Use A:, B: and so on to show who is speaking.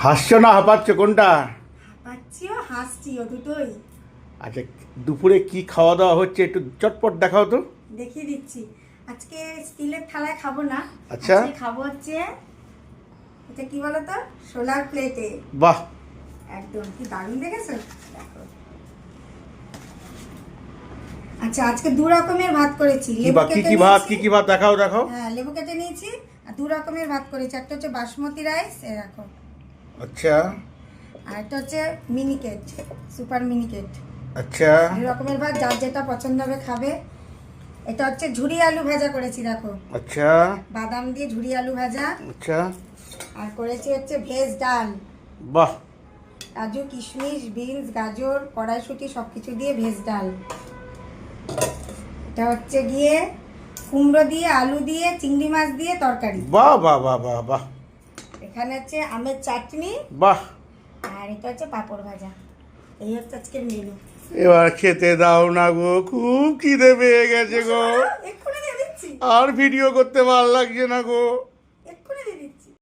A: হাসছো না হাঁপাচ্ছ কোনটা?
B: হাঁপাচ্ছিও হাসছিও দুটোই।
A: আচ্ছা, দুপুরে কি খাওয়া দাওয়া হচ্ছে একটু চটপট দেখাও তো।
B: দেখিয়ে দিচ্ছি। আজকে স্টিলের থালায় খাবো না।
A: আচ্ছা।
B: আজকে খাবো হচ্ছে এটা কি বলো তো, সোলার প্লেটে।
A: বাহ,
B: একদম কি দারুণ দেখেছো, দেখো। আচ্ছা, আজকে দু রকমের ভাত করেছি।
A: কি ভাত কি কি ভাত কি কি ভাত দেখাও দেখাও।
B: হ্যাঁ, লেবু কেটে নিয়েছি আর দু রকমের ভাত করেছি। একটা হচ্ছে বাসমতি রাইস, এ রাখো।
A: আচ্ছা
B: আর একটা হচ্ছে মিনিকেট, সুপার মিনিকেট।
A: আচ্ছা
B: দু রকমের ভাত, যার যেটা পছন্দ হবে খাবে। এটা হচ্ছে ঝুরি আলু ভাজা করেছি, দেখো।
A: আচ্ছা
B: বাদাম দিয়ে ঝুরি আলু ভাজা।
A: আচ্ছা।
B: আর করেছি হচ্ছে ভেজ ডাল।
A: বাহ,
B: কাজু কিশমিশ বিনস গাজর কড়াইশুঁটি সব কিছু দিয়ে ভেজ ডাল। এটা হচ্ছে গিয়ে কুমড়ো দিয়ে আলু দিয়ে চিংড়ি মাছ দিয়ে তরকারি।
A: বাহ বাহ বাহ বাহ বাহ।
B: এখানে হচ্ছে আমের চাটনি।
A: বাহ,
B: আর এটা হচ্ছে পাঁপড় ভাজা। এই হচ্ছে আজকের মেনু।
A: এবার খেতে দাও না গো, খুব খিদে পেয়ে গেছে গো।
B: এক্ষুনি দিয়ে দিচ্ছি।
A: আর ভিডিও করতে ভালো লাগছে না গো।